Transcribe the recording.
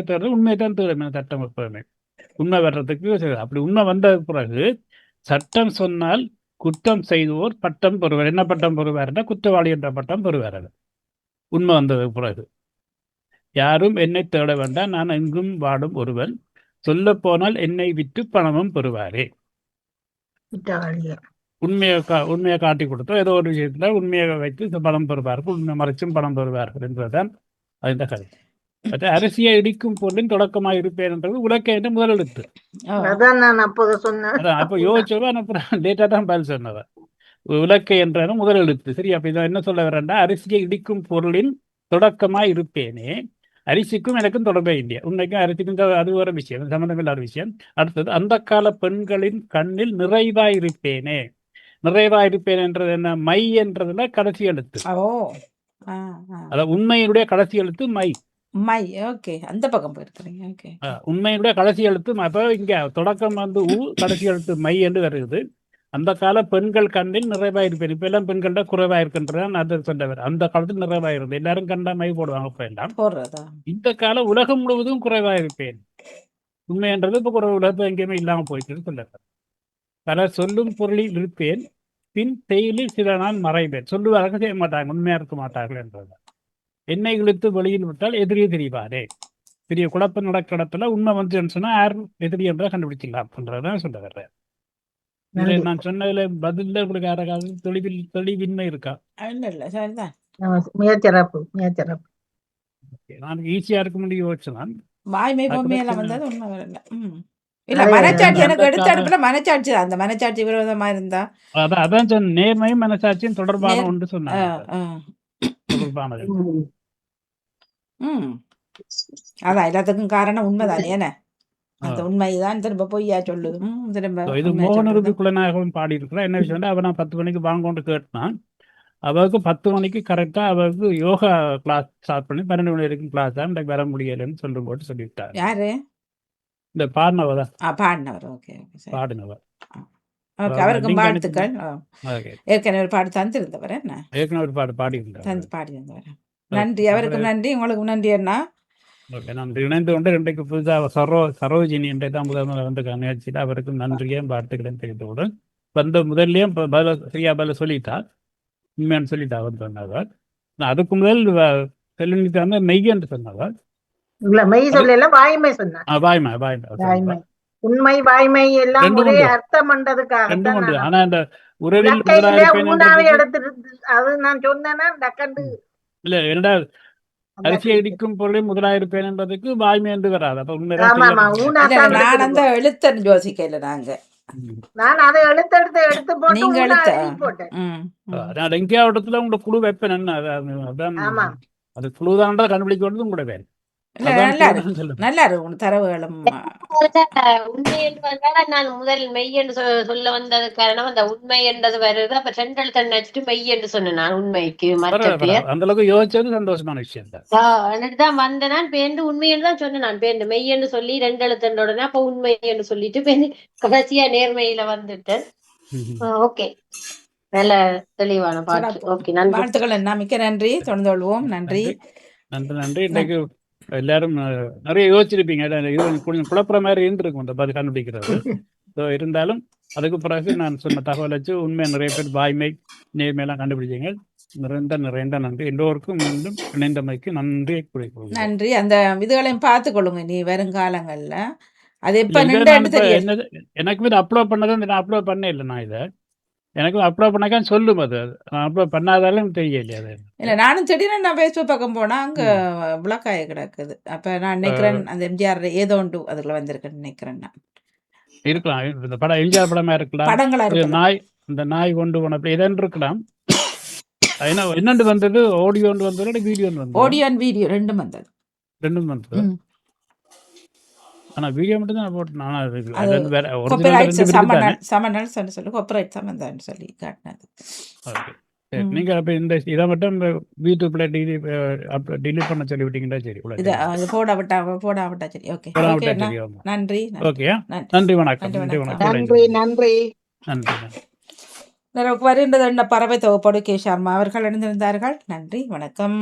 தேடுறது உண்மையை தான் தேடும் சட்டம் எப்பவுமே. உண்மை வர்றதுக்கு அப்படி உண்மை வந்த பிறகு சட்டம் சொன்னால் குற்றம் செய்தோர் பட்டம் பெறுவார். என்ன பட்டம் பெறுவார்னா குற்றவாளி என்ற பட்டம் பெறுவார். உண்மை வந்தது பிறகு யாரும் என்னை தேட வேண்டாம், நான் எங்கும் வாடும் ஒருவன், சொல்ல போனால் என்னை விட்டு பணமும் பெறுவாரே. உண்மையை காட்டி கொடுத்தோம் ஏதோ ஒரு விஷயத்துல உண்மையை வைத்து பணம் பெறுவார்கள், உண்மை மறைச்சும் பணம் பெறுவார்கள் என்பதுதான் அந்த கருத்து. மற்ற அரசியை இடிக்கும் பொருளின் தொடக்கமாக இருப்பேன் என்றது உலக்க என்ற முதல் எழுத்து. அப்ப யோசிச்சவன் அப்புறம் லேட்டா தான் பதில் சொன்னவன். உலக்கை என்ற முதல் எழுத்து. சரி, அப்ப இதை என்ன சொல்ல வரேன்டா, அரிசியை இடிக்கும் பொருளின் தொடக்கமா இருப்பேனே, அரிசிக்கும் எனக்கும் தொடர்பே இல்லையா, உண்மைக்கும் அரிசிக்கும் அது ஒரு விஷயம், சம்பந்தமில்லாத விஷயம். அடுத்தது, அந்த கால பெண்களின் கண்ணில் நிறைவாயிருப்பேனே. நிறைவாயிருப்பேன் என்றது என்ன? மை என்றதுல கடைசி எழுத்து. அதாவது உண்மையினுடைய கடைசி எழுத்து மை. மை. ஓகே, அந்த பக்கம் போயிருக்கிறீங்க. ஓகே, உண்மையினுடைய கடைசி எழுத்து. அப்ப இங்க தொடக்கம் வந்து கடைசி எழுத்து மை என்று வருகிறது. அந்த கால பெண்கள் கண்ணில் நிறைவாயிருப்பேன். இப்ப எல்லாம் பெண்கள்ட குறைவாயிருக்கின்றதான் அது சொன்னவர். அந்த காலத்தில் நிறைவாயிருந்து எல்லாரும் கண்டா மை போடுவாங்க. இப்ப எல்லாம் இந்த கால உலகம் முழுவதும் குறைவாயிருப்பேன். உண்மை என்றது இப்ப குறை உலகத்தில் எங்கேயுமே இல்லாம போயிட்டு சொல்லுறார். பல சொல்லும் பொருளில் இருப்பேன், பின் செயலில் சில நாள் மறைவேன். சொல்லுவார்கள், செய்ய மாட்டாங்க, உண்மையா இருக்க மாட்டார்கள் என்றது. என்னை இழுத்து வெளியில் விட்டால் எதிரியே தெரிவாரே. பெரிய குழப்பம் நடக்கிற இடத்துல உண்மை வந்து சொன்னா யார் எதிரி என்றதை கண்டுபிடிச்சிடலாம் என்றதான் சொல்ல வர்றேன். நான் சொன்னதுல பதில் உங்களுக்கு யாராவது தெளிவின்மை இருக்கா? நான் ஈஸியா இருக்க முடியும் யோசிச்சேன். வாய்மை பொம்மையில வந்தது உண்மை வரல. இல்ல, மனச்சாட்சி எனக்கு எடுத்த இடத்துல மனச்சாட்சி, அந்த மனச்சாட்சி விரோதமா இருந்தா அதான் சொன்ன, நேர்மையும் மனச்சாட்சியும் தொடர்பான ஒன்று சொன்னாங்க. தொடர்பானது. அதான் எல்லாத்துக்கும் காரணம் உண்மைதானே. என்ன அந்த உண்மைதான் திரும்ப பொய்யா சொல்லுது. இது மோகனருபி குலநாயகன் பாடி இருக்கிறா. என்ன விஷயம், அவ நான் 10 மணிக்கு வாங்கொண்டு கேட்டான். அவருக்கு 10 மணிக்கு கரெக்டா அவருக்கு யோகா கிளாஸ் ஸ்டார்ட் பண்ணி 12 மணி வரைக்கும் கிளாஸ் தான், வர முடியலன்னு சொல்லும் போட்டு சொல்லிவிட்டார். யாரு? இந்த பாடினவர் தான். பாடினவர். ஓகே, பாடினவர். அவருக்கும் வாழ்த்துக்கள். ஏற்கனவே ஒரு பாடு தந்திருந்தவர். என்ன ஏற்கனவே ஒரு பாடு பாடியிருந்தவர். நன்றி, அவருக்கு நன்றி, உங்களுக்கு நன்றி அண்ணா. நன்றி. இணைந்து கொண்டு இன்றைக்கு புதுசாக சரோஜினி என்றே தான் முதல் வந்து நிகழ்ச்சியில் அவருக்கும் நன்றியும் வாழ்த்துக்களையும் தெரிந்து கொண்டு வந்து முதல்லையும் சரியா பதில சொல்லிட்டா, உண்மையானு சொல்லிட்டா வந்து சொன்னவர். அதுக்கு முதல் செல்லிட்டு வந்து மெய் என்று சொன்னவர். மெய் சொல்லல, வாய்மை சொன்னார். வாய்மை உண்மை வாய்மை எல்லாம் ஒரே அர்த்தம் பண்றதுக்காக. ஆனா இந்த உறவில் அது நான் சொன்னேன்னா டக்கண்டு இல்ல, இரண்டாவது அரிசியை இடிக்கும் பொருளை முதலாயிருப்பேன் என்பதற்கு வாய்மை என்று வராது. அப்ப உண்மை நான் அந்த எழுத்தன்னு யோசிக்கல. நான் அதை எடுத்து போட்டேன். எங்கேயாவட்டத்துல உங்களோட குழு வைப்பேன். அதான் அது குழுதான் கண்டுபிடிக்கிறது கூட வேறு. நல்லா இருக்கும் தரவுகளும். உண்மை என்று வந்தால் நான் முதல் மெய் என்று சொல்ல வந்தது காரணம் அந்த உண்மை என்றது வருது. அப்ப சென்றல் தன்னிட்டு மெய் என்று சொன்னேன். நான் உண்மைக்கு மற்ற பேர் அந்த அளவுக்கு யோசிச்சது சந்தோஷமான விஷயம் தான் வந்த நான் பேருந்து உண்மை என்று தான் சொன்னேன். நான் பேருந்து மெய் என்று சொல்லி 2 எழுத்து உடனே அப்ப உண்மை என்று சொல்லிட்டு பேருந்து கடைசியா நேர்மையில வந்துட்டேன். ஓகே, நல்ல தெளிவான பாட்டு. ஓகே, நன்றி, வாழ்த்துக்கள். மிக்க நன்றி. தொடர்ந்து கொள்வோம். நன்றி. இன்றைக்கு எல்லாரும் நிறைய யோசிச்சிருப்பீங்க. கொஞ்சம் குழப்பற மாதிரி இருந்திருக்கும் அந்த பதில் கண்டுபிடிக்கிறது. இருந்தாலும் அதுக்கு பிறகு நான் சொன்ன தகவல் வச்சு உண்மையை நிறைய பேர் வாய்மை நேர்மையெல்லாம் கண்டுபிடிச்சீங்க. நிறைந்த நன்றி. எல்லோருக்கும் மீண்டும் இணைந்தமைக்கு நன்றி குறிக்கொள்ளுங்க. நன்றி. அந்த இதுகளையும் பார்த்து கொள்ளுங்க நீ வருங்காலங்கள்ல. அது எப்ப எனக்கு அப்லோட் பண்ணதான் நான் அப்லோட் பண்ணே இல்லை. நான் இதை எனக்கு அப்லோட் பண்ணாக்கா சொல்லும். அது நான் அப்லோட் பண்ணாதாலும் தெரியலையா? இல்லை, நானும் திடீர்னு நான் ஃபேஸ்புக் பக்கம் போனால் அங்கே விளக்காய கிடக்குது. அப்போ நான் நினைக்கிறேன் அந்த எம்ஜிஆர் ஏதோ ஒன்று அதில் வந்திருக்குன்னு நினைக்கிறேன். நான் இருக்கலாம். இந்த படம் எம்ஜிஆர் படமா இருக்கலாம், படங்களா நாய், இந்த நாய் கொண்டு போன இதன் இருக்கலாம். என்னண்டு வந்தது? ஆடியோ வந்தது, வீடியோ வந்தது. ஆடியோ வீடியோ ரெண்டும் வந்தது. ஆனா வீடியோ மட்டும் தான் போட்டேன். சொல்லி காட்டினது. நீங்க அப்ப இந்த இதை மட்டும் யூடியூப்ல டிலீட் பண்ண சொல்லி விட்டீங்கன்னா சரி. போட விட்டா சரி. ஓகே, நன்றி. ஓகே, நன்றி, வணக்கம். நன்றி. வருகின்றது என்ன பறவை தொகுப்போடு கே. சர்மா அவர்கள் இணைந்திருந்தார்கள். நன்றி, வணக்கம்.